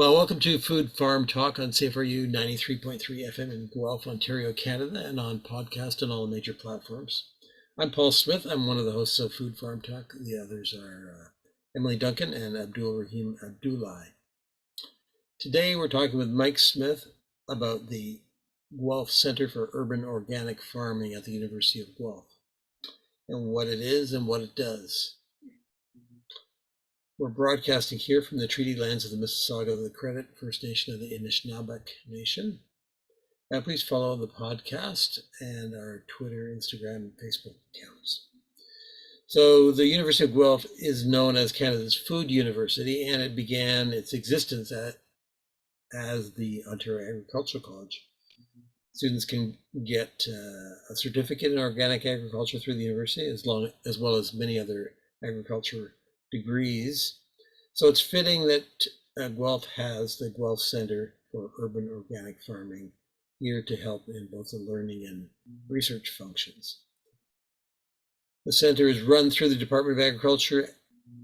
Well, welcome to Food Farm Talk on CFRU 93.3 FM in Guelph, Ontario, Canada, and on podcast on all major platforms. I'm Paul Smith. I'm one of the hosts of Food Farm Talk. The others are Emily Duncan and Abdul Rahim Abdullah. Today we're talking with Mike Smith about the Guelph Centre for Urban Organic Farming at the University of Guelph and what it is and what it does. We're broadcasting here from the treaty lands of the Mississauga of the Credit First Nation of the Anishinaabeg Nation. Please follow the podcast and our Twitter, Instagram, and Facebook accounts. So the University of Guelph is known as Canada's Food University, and it began its existence as the Ontario Agricultural College. Students can get a certificate in organic agriculture through the university, as well as many other agriculture degrees. So it's fitting that Guelph has the Guelph Centre for Urban Organic Farming here to help in both the learning and research functions. The centre is run through the Department of Agriculture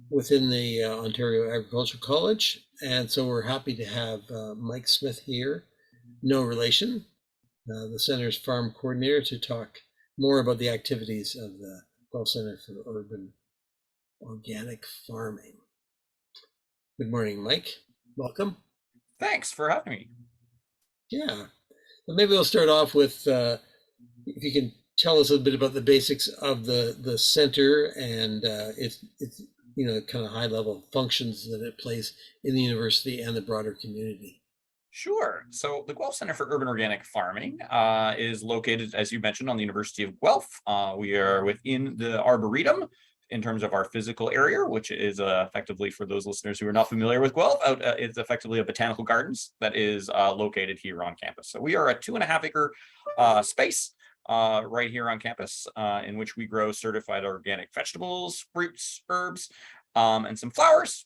within the Ontario Agricultural College, and so we're happy to have Mike Smith here, no relation, the centre's farm coordinator, to talk more about the activities of the Guelph Centre for Urban Organic Farming. Good morning, Mike. Welcome. Thanks for having me. Yeah. Well, maybe we'll start off with if you can tell us a bit about the basics of the center and its kind of high level functions that it plays in the university and the broader community. Sure. So the Guelph Centre for Urban Organic Farming is located, as you mentioned, on the University of Guelph. We are within the Arboretum in terms of our physical area, which is effectively, for those listeners who are not familiar with Guelph, it's effectively a botanical gardens that is located here on campus. So we are a 2.5 acre space right here on campus in which we grow certified organic vegetables, fruits, herbs, and some flowers.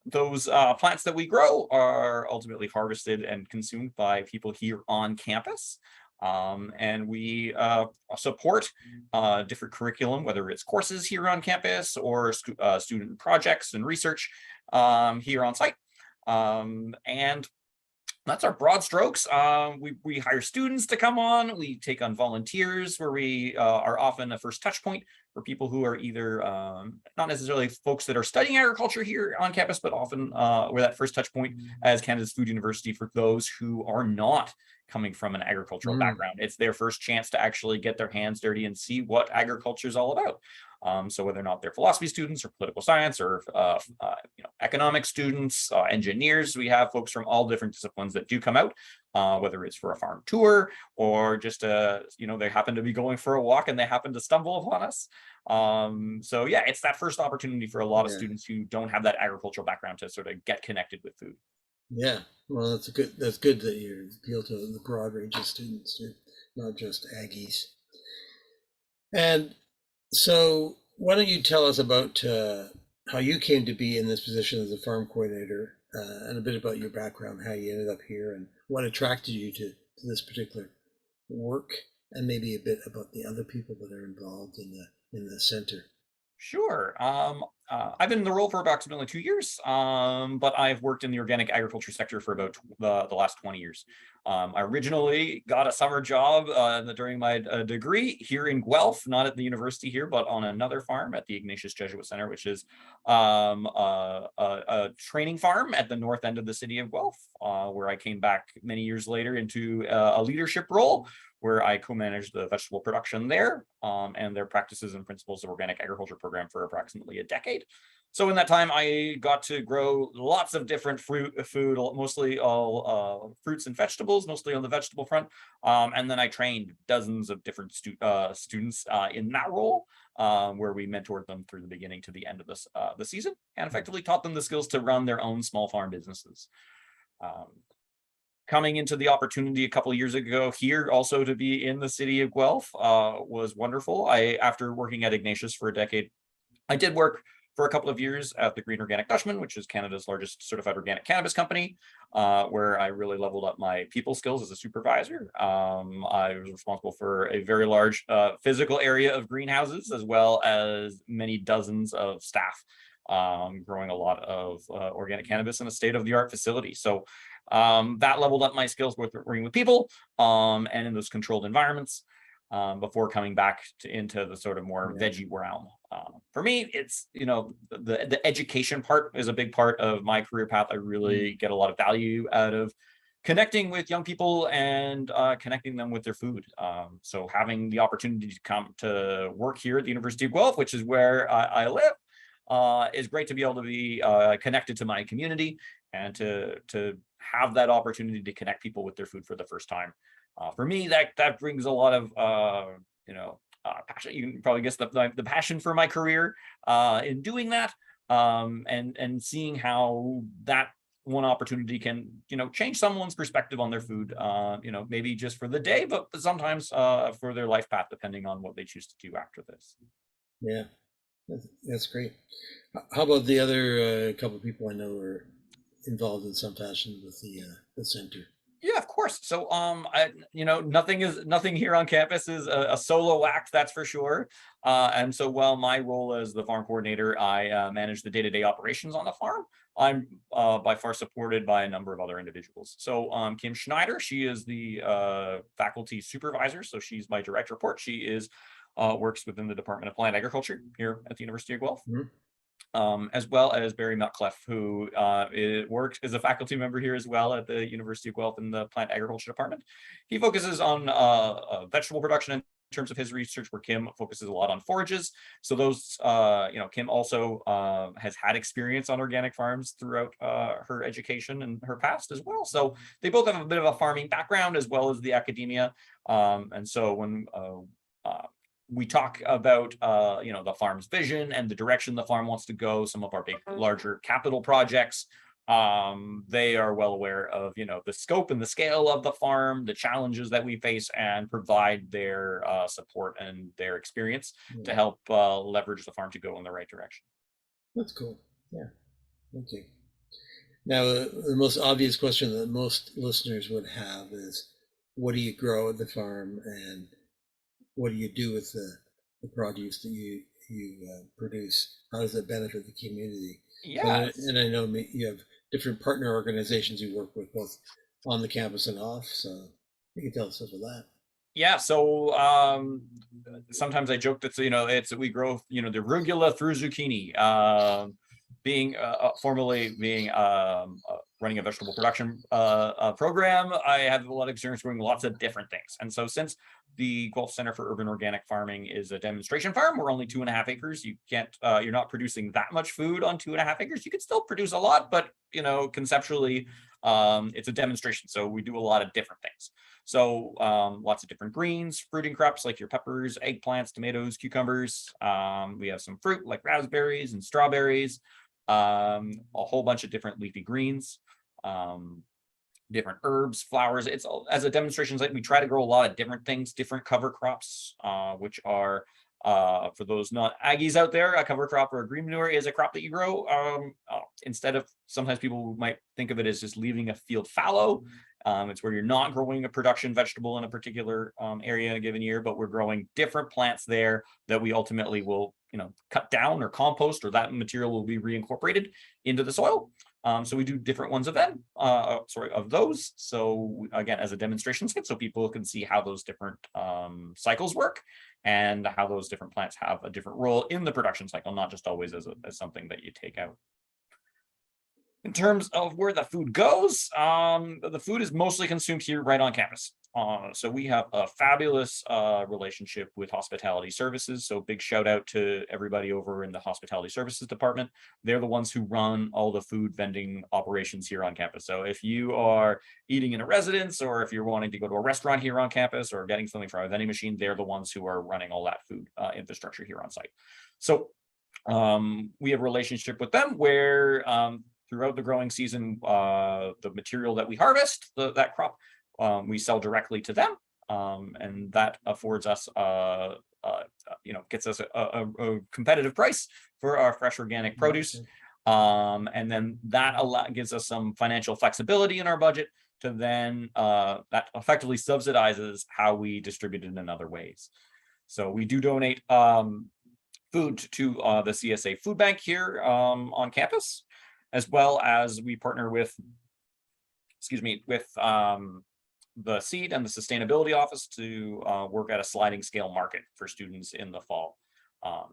Those plants that we grow are ultimately harvested and consumed by people here on campus. And we support different curriculum, whether it's courses here on campus or student projects and research here on site. And that's our broad strokes. We hire students to come on. We take on volunteers where we are often a first touch point for people who are either not necessarily folks that are studying agriculture here on campus, but often we're that first touch point as Canada's Food University for those who are not coming from an agricultural background. It's their first chance to actually get their hands dirty and see what agriculture is all about. So whether or not they're philosophy students or political science or economic students, engineers, we have folks from all different disciplines that do come out, whether it's for a farm tour or just they happen to be going for a walk and they happen to stumble upon us. So yeah, it's that first opportunity for a lot of students who don't have that agricultural background to sort of get connected with food. Yeah, well, that's good that you appeal to the broad range of students too, not just Aggies. And so why don't you tell us about how you came to be in this position as a farm coordinator and a bit about your background, how you ended up here and what attracted you to this particular work, and maybe a bit about the other people that are involved in the center. Sure. I've been in the role for approximately 2 years, but I've worked in the organic agriculture sector for about the last 20 years. I originally got a summer job during my degree here in Guelph, not at the university here, but on another farm at the Ignatius Jesuit Center, which is a training farm at the north end of the city of Guelph, where I came back many years later into a leadership role, where I co-managed the vegetable production there and their practices and principles of organic agriculture program for approximately a decade. So in that time, I got to grow lots of different food, mostly all fruits and vegetables, mostly on the vegetable front. And then I trained dozens of different students in that role, where we mentored them through the beginning to the end of the season and effectively taught them the skills to run their own small farm businesses. Coming into the opportunity a couple of years ago here also to be in the city of Guelph was wonderful. After working at Ignatius for a decade, I did work for a couple of years at the Green Organic Dutchman, which is Canada's largest certified organic cannabis company, where I really leveled up my people skills as a supervisor. I was responsible for a very large physical area of greenhouses, as well as many dozens of staff growing a lot of organic cannabis in a state-of-the-art facility. So that leveled up my skills with working with people and in those controlled environments before coming back into the sort of more veggie realm. For me, it's, the education part is a big part of my career path. I really get a lot of value out of connecting with young people and connecting them with their food. So having the opportunity to come to work here at the University of Guelph, which is where I live, is great to be able to be connected to my community and to have that opportunity to connect people with their food for the first time. For me, that brings a lot of passion. You can probably guess the passion for my career in doing that, and seeing how that one opportunity can change someone's perspective on their food. Maybe just for the day, but sometimes for their life path, depending on what they choose to do after this. Yeah, that's great. How about the other couple of people I know are involved in some fashion with the center? Yeah, of course. So, nothing here on campus is a solo act, that's for sure. And so, while my role as the farm coordinator, I manage the day-to-day operations on the farm. I'm by far supported by a number of other individuals. So, Kim Schneider, she is the faculty supervisor. So she's my direct report. She is works within the Department of Plant Agriculture here at the University of Guelph. As well as Barry Mutcliffe, who works as a faculty member here as well at the University of Guelph in the Plant Agriculture Department. He focuses on vegetable production in terms of his research, where Kim focuses a lot on forages. So those, Kim also has had experience on organic farms throughout her education and her past as well. So they both have a bit of a farming background as well as the academia. And so when we talk about the farm's vision and the direction the farm wants to go, some of our big larger capital projects, they are well aware of the scope and the scale of the farm, the challenges that we face, and provide their support and their experience to help leverage the farm to go in the right direction. That's cool. Yeah, thank you. Now, the most obvious question that most listeners would have is, what do you grow at the farm, and what do you do with the produce that you produce? How does it benefit the community? Yeah. And I know you have different partner organizations you work with, both on the campus and off. So you can tell us about that. Yeah, so sometimes I joke that we grow the arugula through zucchini. Formerly being running a vegetable production program, I have a lot of experience growing lots of different things. And so since the Guelph Centre for Urban Organic Farming is a demonstration farm, we're only 2.5 acres. You can't, you're not producing that much food on 2.5 acres. You can still produce a lot, but conceptually, it's a demonstration. So we do a lot of different things. So lots of different greens, fruiting crops like your peppers, eggplants, tomatoes, cucumbers. We have some fruit like raspberries and strawberries, a whole bunch of different leafy greens, different herbs, flowers. It's all, as a demonstration site, we try to grow a lot of different things, different cover crops, which are, for those not Aggies out there, a cover crop or a green manure is a crop that you grow instead of, sometimes people might think of it as just leaving a field fallow. It's where you're not growing a production vegetable in a particular area in a given year, but we're growing different plants there that we ultimately will, cut down or compost, or that material will be reincorporated into the soil. So we do different ones of them, of those. So again, as a demonstration site, so people can see how those different cycles work and how those different plants have a different role in the production cycle, not just always as something that you take out. In terms of where the food goes, the food is mostly consumed here right on campus. So we have a fabulous relationship with hospitality services. So big shout out to everybody over in the hospitality services department. They're the ones who run all the food vending operations here on campus. So if you are eating in a residence, or if you're wanting to go to a restaurant here on campus, or getting something from a vending machine, they're the ones who are running all that food infrastructure here on site. So we have a relationship with them where throughout the growing season, the material that we harvest, that crop, we sell directly to them, and that affords us, gets us a competitive price for our fresh organic produce, and then that gives us some financial flexibility in our budget to then that effectively subsidizes how we distribute it in other ways. So we do donate food to the CSA food bank here on campus, as well as we partner with, the seed and the sustainability office to work at a sliding scale market for students in the fall.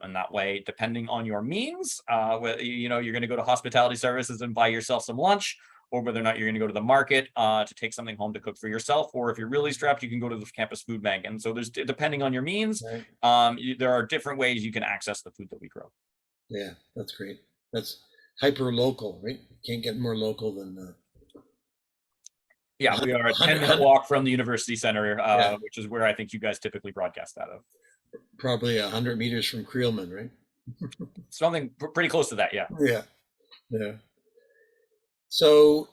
And that way, depending on your means, you're going to go to hospitality services and buy yourself some lunch, or whether or not you're going to go to the market to take something home to cook for yourself, or if you're really strapped, you can go to the campus food bank. And so there's, depending on your means, Right. there are different ways you can access the food that we grow. Yeah, that's great. That's hyper local, right? Can't get more local than Yeah, we are a 10-minute 100, walk from the University Center, yeah, which is where I think you guys typically broadcast out of. probably 100 meters from Creelman, right? Something pretty close to that, yeah. Yeah, yeah. So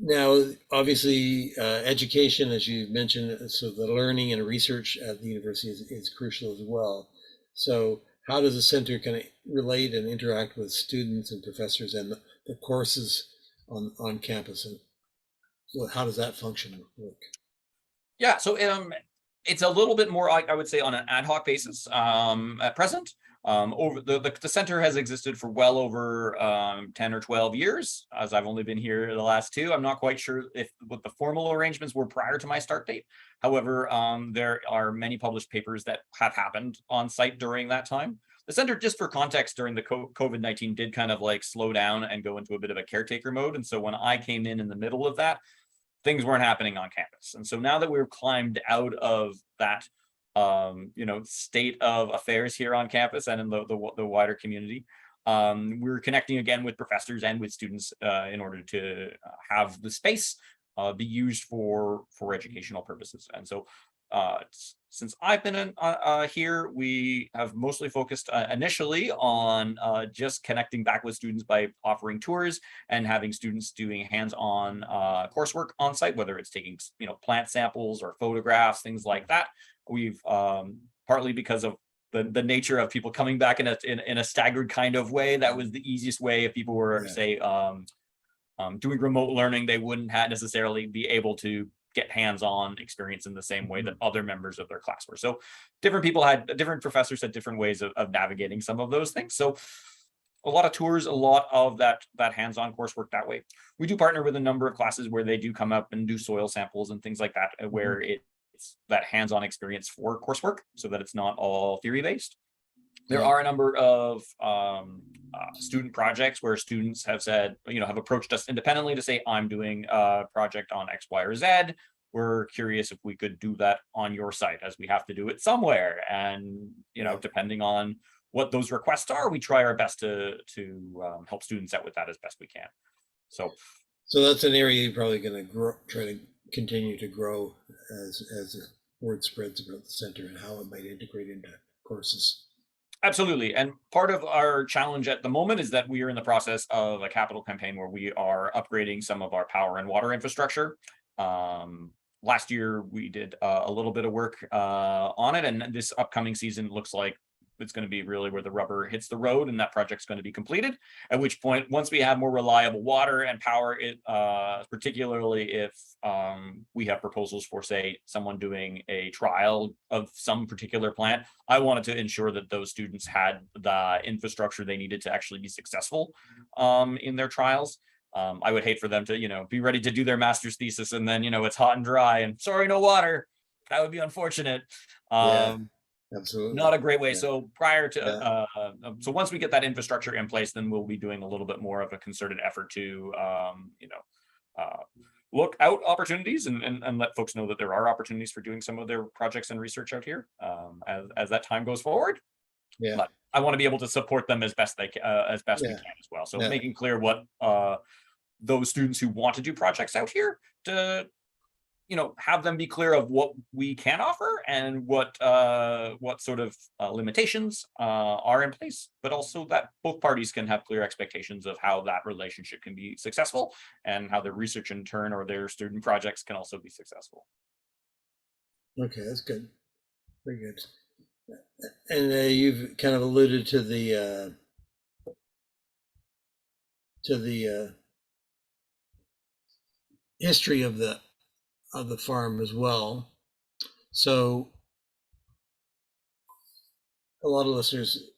now, obviously, education, as you mentioned, so the learning and research at the university is crucial as well. So how does the center kind of relate and interact with students and professors and the courses on campus, and how does that function work? Yeah, so it's a little bit more, I would say, on an ad hoc basis at present. Over the center has existed for well over 10 or 12 years, as I've only been here the last 2. I'm not quite sure if what the formal arrangements were prior to my start date. However, there are many published papers that have happened on site during that time. The center, just for context, during the COVID-19 did kind of like slow down and go into a bit of a caretaker mode. And so when I came in the middle of that, things weren't happening on campus. And so now that we've climbed out of that, state of affairs here on campus and in the wider community, we're connecting again with professors and with students in order to have the space be used for educational purposes. And so since I've been here, we have mostly focused initially on just connecting back with students by offering tours and having students doing hands-on coursework on site, whether it's taking plant samples or photographs, things like that. We've partly because of the nature of people coming back in a staggered kind of way, that was the easiest way. If people were, say, doing remote learning, they wouldn't necessarily be able to get hands-on experience in the same way that other members of their class were. So different professors had different ways of navigating some of those things. So a lot of tours, a lot of that hands-on coursework that way. We do partner with a number of classes where they do come up and do soil samples and things like that, where it's that hands-on experience for coursework, so that it's not all theory-based. There are a number of student projects where students have said, have approached us independently to say, I'm doing a project on X, Y, or Z. We're curious if we could do that on your site, as we have to do it somewhere. And, depending on what those requests are, we try our best to help students out with that as best we can. So that's an area you're probably going to try to continue to grow as the word spreads about the center and how it might integrate into courses. Absolutely. And part of our challenge at the moment is that we are in the process of a capital campaign where we are upgrading some of our power and water infrastructure. Last year, we did a little bit of work on it, and this upcoming season looks like it's going to be really where the rubber hits the road, and that project's going to be completed. At which point, once we have more reliable water and power, particularly if we have proposals for, say, someone doing a trial of some particular plant, I wanted to ensure that those students had the infrastructure they needed to actually be successful in their trials. I would hate for them to, be ready to do their master's thesis and then, it's hot and dry and sorry, no water. That would be unfortunate. Absolutely. Not a great way. So prior to, so once we get that infrastructure in place, then we'll be doing a little bit more of a concerted effort to, look out opportunities and let folks know that there are opportunities for doing some of their projects and research out here as that time goes forward. Yeah. But I want to be able to support them as best we can as well. So making clear what those students who want to do projects out here to have them be clear of what we can offer and what sort of limitations are in place, but also that both parties can have clear expectations of how that relationship can be successful and how their research in turn or their student projects can also be successful. Okay, that's good. Very good. And you've kind of alluded to the history of the farm as well. So a lot of listeners,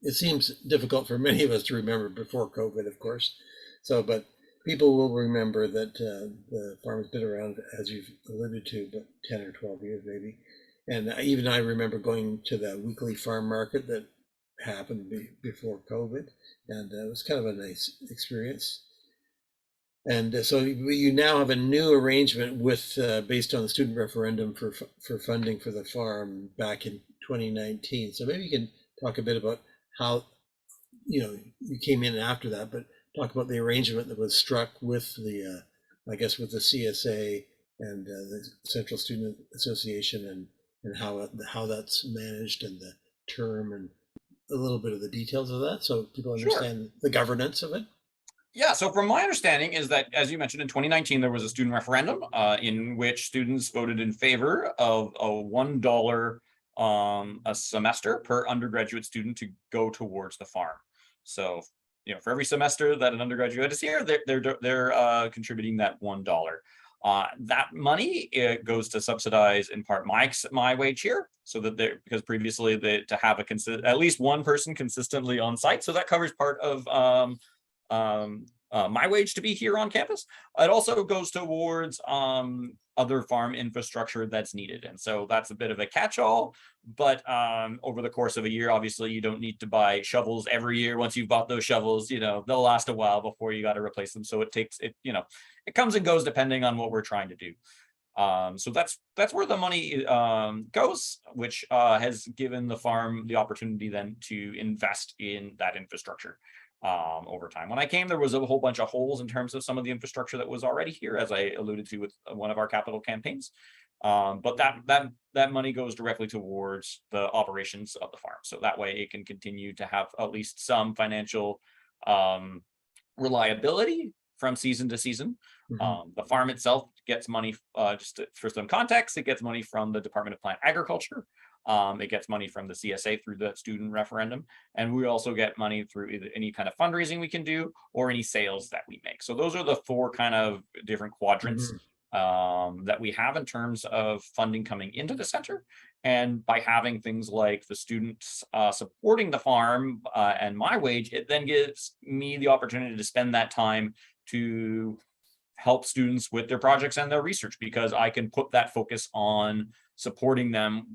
it seems difficult for many of us to remember before COVID, of course. So, but people will remember that the farm has been around, as you've alluded to, but 10 or 12 years maybe. And even I remember going to the weekly farm market that happened before COVID, and it was kind of a nice experience. And so you now have a new arrangement with based on the student referendum for funding for the farm back in 2019. So maybe you can talk a bit about how you came in after that, but talk about the arrangement that was struck with the I guess with the CSA and the Central Student Association, and how that's managed, and the term, and a little bit of the details of that, so people Sure. understand the governance of it. Yeah, so from my understanding is that, as you mentioned, in 2019, there was a student referendum in which students voted in favor of a $1 a semester per undergraduate student to go towards the farm. So, for every semester that an undergraduate is here, they're contributing that $1. That money, it goes to subsidize in part my wage here, so that because previously to have at least one person consistently on site, so that covers part of my wage to be here on campus. It also goes towards other farm infrastructure that's needed. And so that's a bit of a catch-all. But over the course of a year, obviously, you don't need to buy shovels every year. Once you've bought those shovels, they'll last a while before you got to replace them. So it comes and goes depending on what we're trying to do. So that's where the money goes, which has given the farm the opportunity then to invest in that infrastructure over time. When I came, there was a whole bunch of holes in terms of some of the infrastructure that was already here, as I alluded to with one of our capital campaigns. But that money goes directly towards the operations of the farm, so that way it can continue to have at least some financial reliability from season to season. The farm itself gets money, for some context, it gets money from the Department of Plant Agriculture. It gets money from the CSA through the student referendum. And we also get money through either any kind of fundraising we can do or any sales that we make. So those are the four kind of different quadrants that we have in terms of funding coming into the center. And by having things like the students supporting the farm and my wage, it then gives me the opportunity to spend that time to help students with their projects and their research, because I can put that focus on supporting them,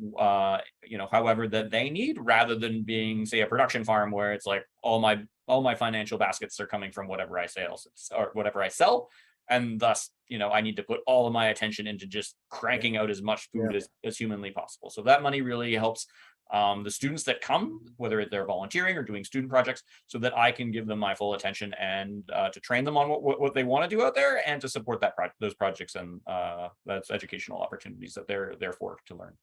however that they need, rather than being, say, a production farm where it's like all my financial baskets are coming from whatever I sell, and thus, I need to put all of my attention into just cranking out as much food as humanly possible. So that money really helps the students that come, whether they're volunteering or doing student projects, so that I can give them my full attention and to train them on what they want to do out there, and to support those projects, and that's educational opportunities that they're there for to learn.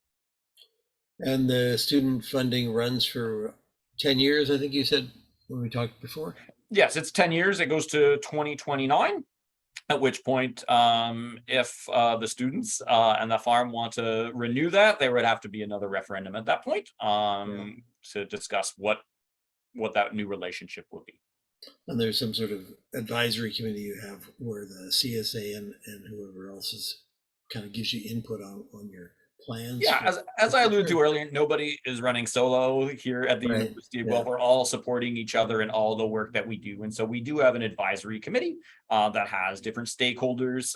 And the student funding runs for 10 years, I think you said when we talked before. Yes, it's 10 years. It goes to 2029. At which point, if the students and the farm want to renew that, there would have to be another referendum at that point to discuss what that new relationship would be. And there's some sort of advisory committee you have where the CSA and whoever else is kind of gives you input on your plans. Yeah, as I alluded to earlier, nobody is running solo here at the University of Guelph. We're all supporting each other in all the work that we do. And so we do have an advisory committee that has different stakeholders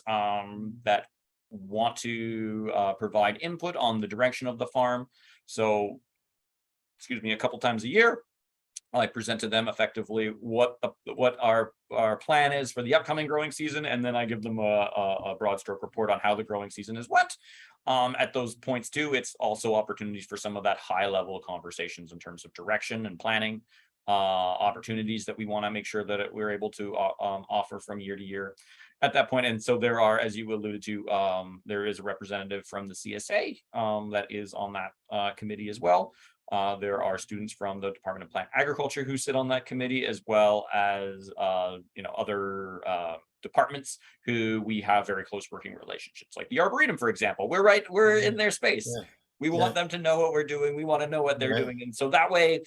that want to provide input on the direction of the farm. So, a couple times a year, I present to them effectively what our plan is for the upcoming growing season, and then I give them a broad stroke report on how the growing season has went. At those points too, it's also opportunities for some of that high level conversations in terms of direction and planning, opportunities that we want to make sure that we're able to offer from year to year at that point. And so there are, as you alluded to, there is a representative from the CSA that is on that committee as well. There are students from the Department of Plant Agriculture who sit on that committee, as well as other departments who we have very close working relationships, like the Arboretum, for example. We're in their space. We want them to know what we're doing. We want to know what they're doing. And so that way,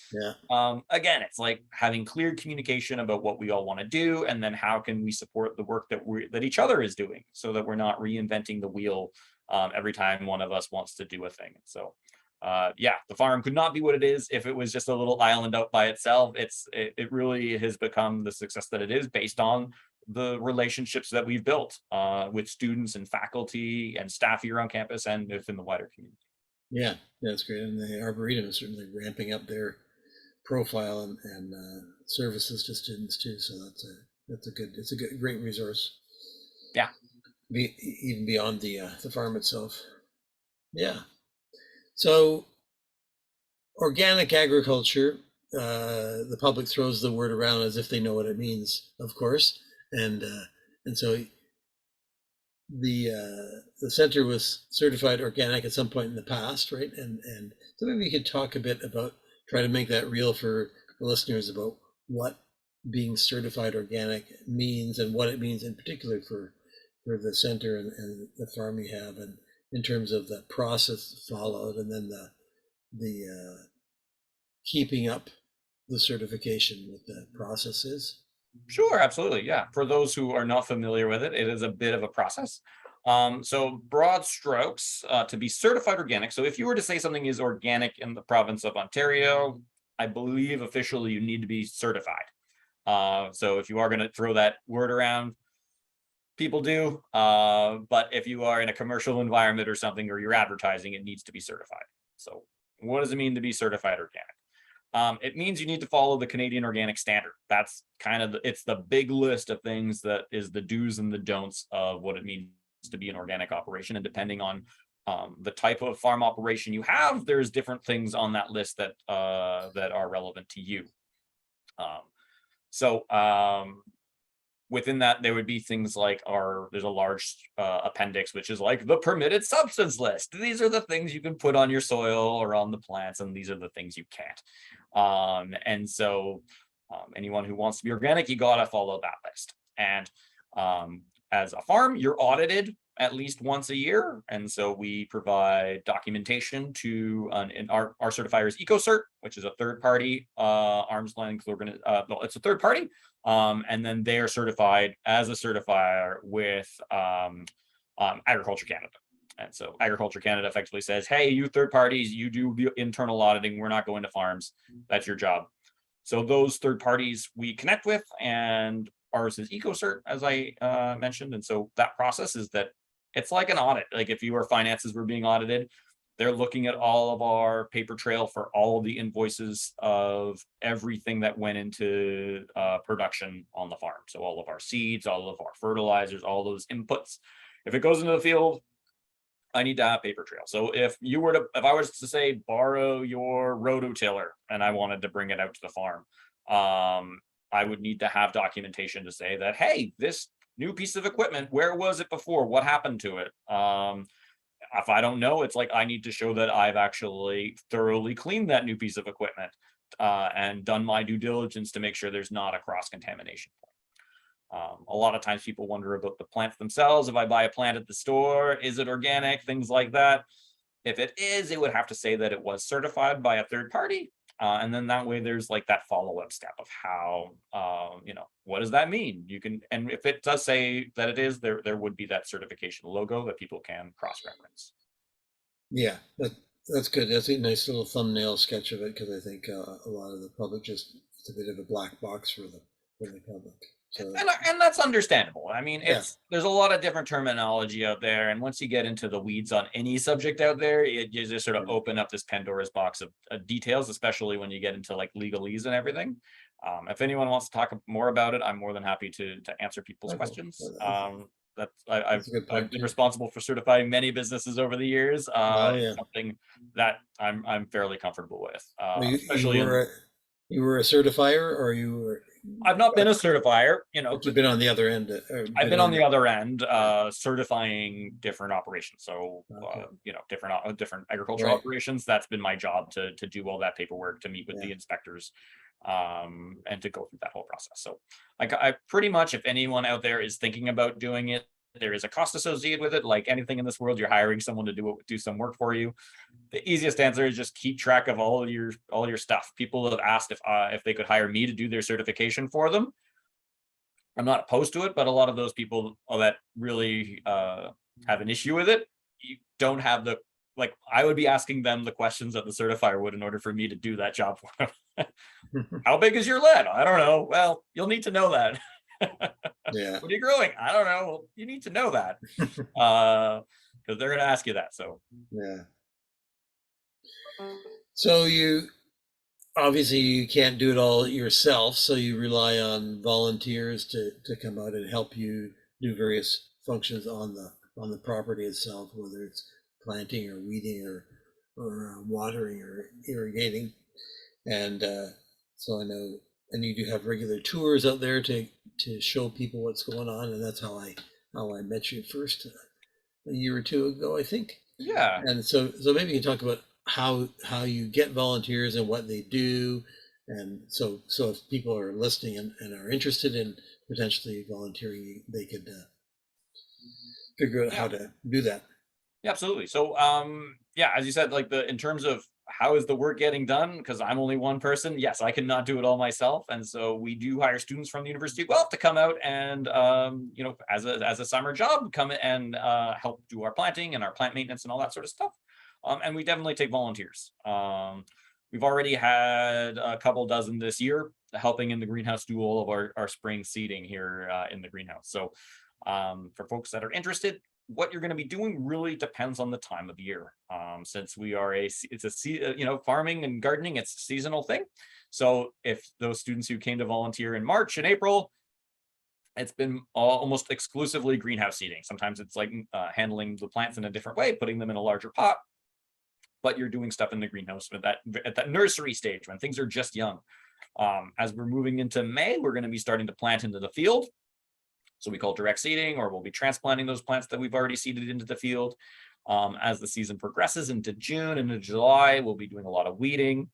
again, it's like having clear communication about what we all want to do, and then how can we support the work that each other is doing, so that we're not reinventing the wheel every time one of us wants to do a thing. So yeah, the farm could not be what it is if it was just a little island out by itself. It really has become the success that it is based on the relationships that we've built with students and faculty and staff here on campus and within the wider community. Yeah, that's great. And the Arboretum is certainly ramping up their profile and services to students too. So it's a great resource. Yeah. Even beyond the farm itself. Yeah. So organic agriculture, the public throws the word around as if they know what it means, of course, and so the center was certified organic at some point in the past, right? And so maybe we could talk a bit about try to make that real for the listeners about what being certified organic means and what it means in particular for the center and the farm you have, and in terms of the process followed, and then the keeping up the certification with the processes. Sure, absolutely. Yeah. For those who are not familiar with it, it is a bit of a process. So broad strokes, to be certified organic. So if you were to say something is organic in the province of Ontario, I believe officially you need to be certified. So if you are going to throw that word around, people do. But if you are in a commercial environment or something, or you're advertising, it needs to be certified. So what does it mean to be certified organic? It means you need to follow the Canadian Organic Standard. That's kind of it's the big list of things that is the do's and the don'ts of what it means to be an organic operation. And depending on the type of farm operation you have, there's different things on that list that that are relevant to you. Within that, there would be things like there's a large appendix, which is like the permitted substance list. These are the things you can put on your soil or on the plants, and these are the things you can't. And so anyone who wants to be organic, you gotta follow that list. And as a farm, you're audited at least once a year. And so we provide documentation to our certifier is EcoCert, which is a third party arm's length well, it's a third party. And then they are certified as a certifier with Agriculture Canada. And so Agriculture Canada effectively says, hey, you third parties, you do the internal auditing. We're not going to farms. That's your job. So those third parties we connect with, and ours is EcoCert, as I mentioned. And so that process is that it's like an audit. Like if your finances were being audited, they're looking at all of our paper trail for all of the invoices of everything that went into production on the farm. So all of our seeds, all of our fertilizers, all those inputs. If it goes into the field, I need to have paper trail. So if I was to say, borrow your rototiller and I wanted to bring it out to the farm, I would need to have documentation to say that, hey, this new piece of equipment, where was it before? What happened to it? If I don't know, it's like I need to show that I've actually thoroughly cleaned that new piece of equipment and done my due diligence to make sure there's not a cross-contamination point. A lot of times people wonder about the plants themselves. If I buy a plant at the store, is it organic? Things like that. If it is, it would have to say that it was certified by a third party. And then that way there's like that follow-up step of how, what does that mean? And if it does say that it is, there would be that certification logo that people can cross-reference. Yeah, that's good. That's a nice little thumbnail sketch of it, because I think a lot of the public it's a bit of a black box for the public. So, and that's understandable. I mean, yeah. There's a lot of different terminology out there, and once you get into the weeds on any subject out there, you just sort of open up this Pandora's box of details, especially when you get into like legalese and everything. If anyone wants to talk more about it, I'm more than happy to answer people's questions. I've been responsible for certifying many businesses over the years. It's something that I'm fairly comfortable with. Especially you were a certifier, or you were? I've not been a certifier, But you've been on the other end. I've been on the other end, certifying different operations. So, different agricultural operations. That's been my job to do all that paperwork, to meet with the inspectors, and to go through that whole process. So I pretty much, if anyone out there is thinking about doing it, there is a cost associated with it. Like anything in this world, you're hiring someone to do some work for you. The easiest answer is just keep track of all your stuff. People have asked if they could hire me to do their certification for them. I'm not opposed to it, but a lot of those people that really have an issue with it, you don't have the like I would be asking them the questions that the certifier would in order for me to do that job for them. How big is your lead? I don't know. Well, you'll need to know that. Yeah. What are you growing? I don't know. Well, you need to know that. Because they're going to ask you that. So Yeah. So you obviously you can't do it all yourself, so you rely on volunteers to come out and help you do various functions on the property itself, whether it's planting or weeding or watering or irrigating. And so I know, and you do have regular tours out there to show people what's going on, and that's how I met you first a year or two ago, I think. yeah. And so maybe you can talk about how you get volunteers and what they do, and so if people are listening and are interested in potentially volunteering, they could figure out how to do that. Yeah, absolutely. So, yeah, as you said, like in terms of how is the work getting done? Because I'm only one person. Yes, I cannot do it all myself, and so we do hire students from the University of Guelph to come out and, as a summer job, come and help do our planting and our plant maintenance and all that sort of stuff. And we definitely take volunteers. We've already had a couple dozen this year helping in the greenhouse do all of our spring seeding here in the greenhouse. So, for folks that are interested, what you're going to be doing really depends on the time of year. Since we are farming and gardening, it's a seasonal thing. So if those students who came to volunteer in March and April, it's been almost exclusively greenhouse seeding. Sometimes it's like handling the plants in a different way, putting them in a larger pot, but you're doing stuff in the greenhouse at that nursery stage when things are just young. As we're moving into May, we're going to be starting to plant into the field. So we call direct seeding, or we'll be transplanting those plants that we've already seeded into the field. As the season progresses into June and into July, we'll be doing a lot of weeding,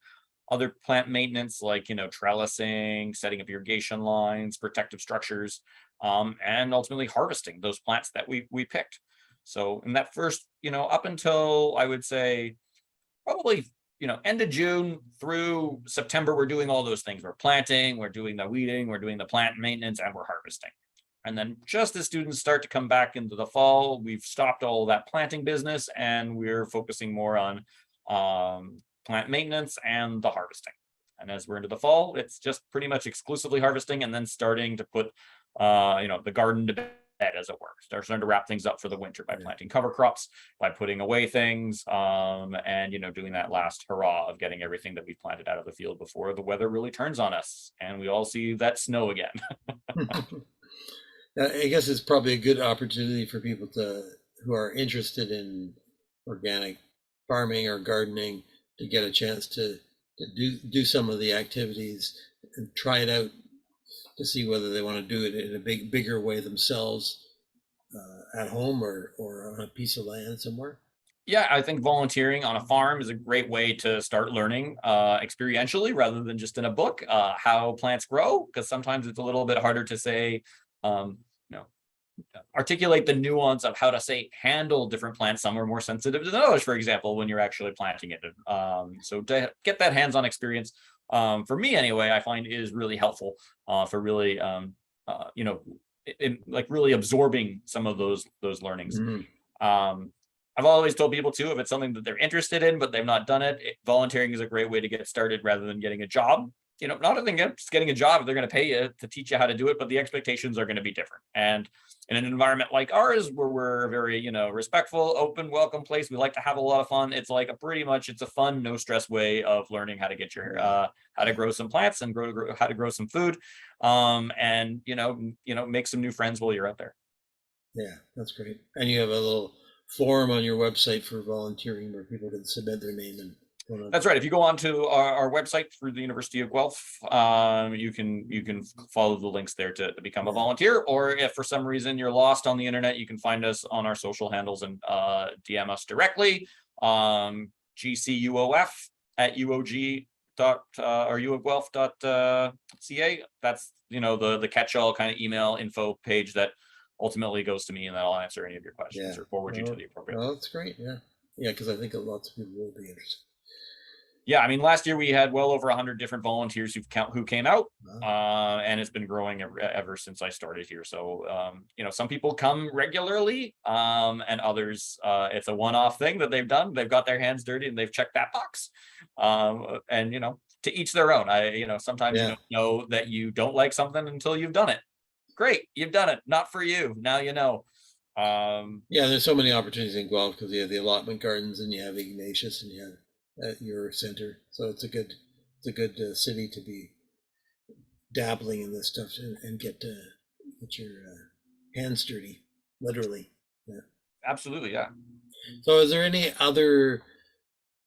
other plant maintenance like, trellising, setting up irrigation lines, protective structures, and ultimately harvesting those plants that we picked. So in that first, up until I would say probably, end of June through September, we're doing all those things. We're planting, we're doing the weeding, we're doing the plant maintenance, and we're harvesting. And then just as students start to come back into the fall, we've stopped all of that planting business and we're focusing more on plant maintenance and the harvesting. And as we're into the fall, it's just pretty much exclusively harvesting and then starting to put, the garden to bed, as it were. Starting to wrap things up for the winter by planting cover crops, by putting away things, and, doing that last hurrah of getting everything that we've planted out of the field before the weather really turns on us and we all see that snow again. I guess it's probably a good opportunity for people who are interested in organic farming or gardening to get a chance to do some of the activities and try it out to see whether they want to do it in a bigger way themselves at home or on a piece of land somewhere. Yeah, I think volunteering on a farm is a great way to start learning experientially rather than just in a book how plants grow, because sometimes it's a little bit harder to say, articulate the nuance of how to say handle different plants. Some are more sensitive than others, for example, when you're actually planting it. So to get that hands-on experience, for me anyway, I find is really helpful for really, really absorbing some of those learnings. Mm-hmm. I've always told people too, if it's something that they're interested in, but they've not done it, volunteering is a great way to get started rather than getting a job. Not just getting a job, they're going to pay you to teach you how to do it, but the expectations are going to be different. And in an environment like ours, where we're very, respectful, open, welcome place, we like to have a lot of fun. It's like it's a fun, no stress way of learning how to get how to grow some plants and how to grow some food, and make some new friends while you're out there. Yeah, that's great. And you have a little form on your website for volunteering where people can submit their name and. That's right. If you go onto our website through the University of Guelph, you can follow the links there to become a volunteer. Or if for some reason you're lost on the internet, you can find us on our social handles and DM us directly. GCUOF at UOG dot or uofguelph.ca. That's the catch-all kind of email info page that ultimately goes to me, and that'll answer any of your questions or forward you to the appropriate. Well, that's great. Yeah, because I think lots of people will be interested. Yeah, I mean, last year we had well over 100 different volunteers who came out, Wow. and it's been growing ever since I started here. So, some people come regularly, and others, it's a one-off thing that they've done. They've got their hands dirty and they've checked that box. And to each their own. Sometimes you Yeah. don't know that you don't like something until you've done it. Great, you've done it. Not for you. Now you know. Yeah, there's so many opportunities in Guelph because you have the allotment gardens and you have Ignatius and you have at your center. So it's a good city to be dabbling in this stuff and get your hands dirty, literally. Yeah. Absolutely, yeah. So, is there any other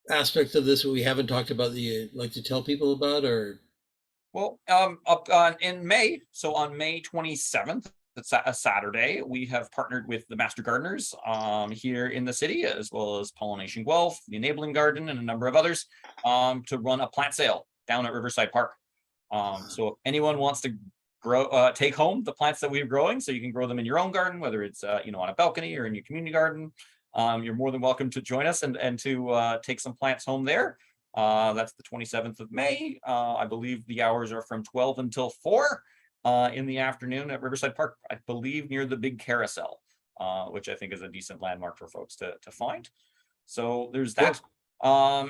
aspects of this that we haven't talked about that you'd like to tell people about, or? Well, up on in May, so on May 27th, it's a Saturday, we have partnered with the Master Gardeners here in the city, as well as Pollination Guelph, the Enabling Garden, and a number of others, to run a plant sale down at Riverside Park. So if anyone wants to take home the plants that we're growing, so you can grow them in your own garden, whether it's on a balcony or in your community garden, you're more than welcome to join us and to take some plants home there. That's the 27th of May. I believe the hours are from 12 until 4 in the afternoon at Riverside Park, I believe near the big carousel, which I think is a decent landmark for folks to find. So there's Cool. that.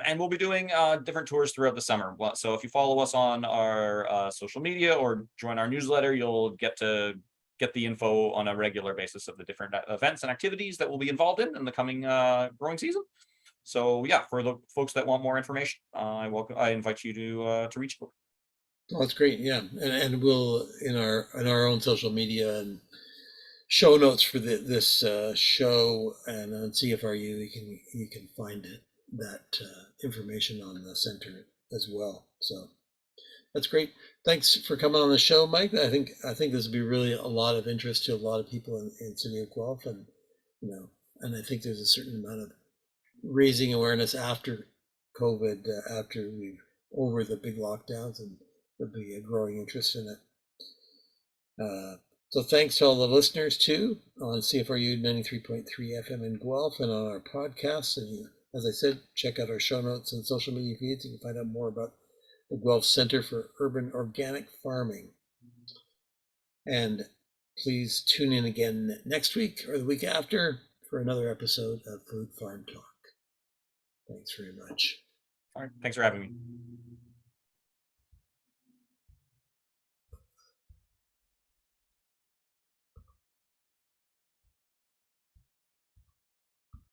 And we'll be doing different tours throughout the summer. So if you follow us on our social media or join our newsletter, you'll get the info on a regular basis of the different events and activities that we'll be involved in the coming growing season. So yeah, for the folks that want more information, I invite you to reach out. Oh, that's great. Yeah, and we'll in our own social media and show notes for this show and on CFRU, you can find that information on the center as well. So that's great. Thanks for coming on the show, Mike. I think this will be really a lot of interest to a lot of people in City of Guelph, and and I think there's a certain amount of raising awareness after COVID, after we've over the big lockdowns, and there'll be a growing interest in it. So thanks to all the listeners too on CFRU 93.3 FM in Guelph and on our podcast. And as I said, check out our show notes and social media feeds. You can find out more about the Guelph Centre for Urban Organic Farming. And please tune in again next week or the week after for another episode of Food Farm Talk. Thanks very much. All right, thanks for having me.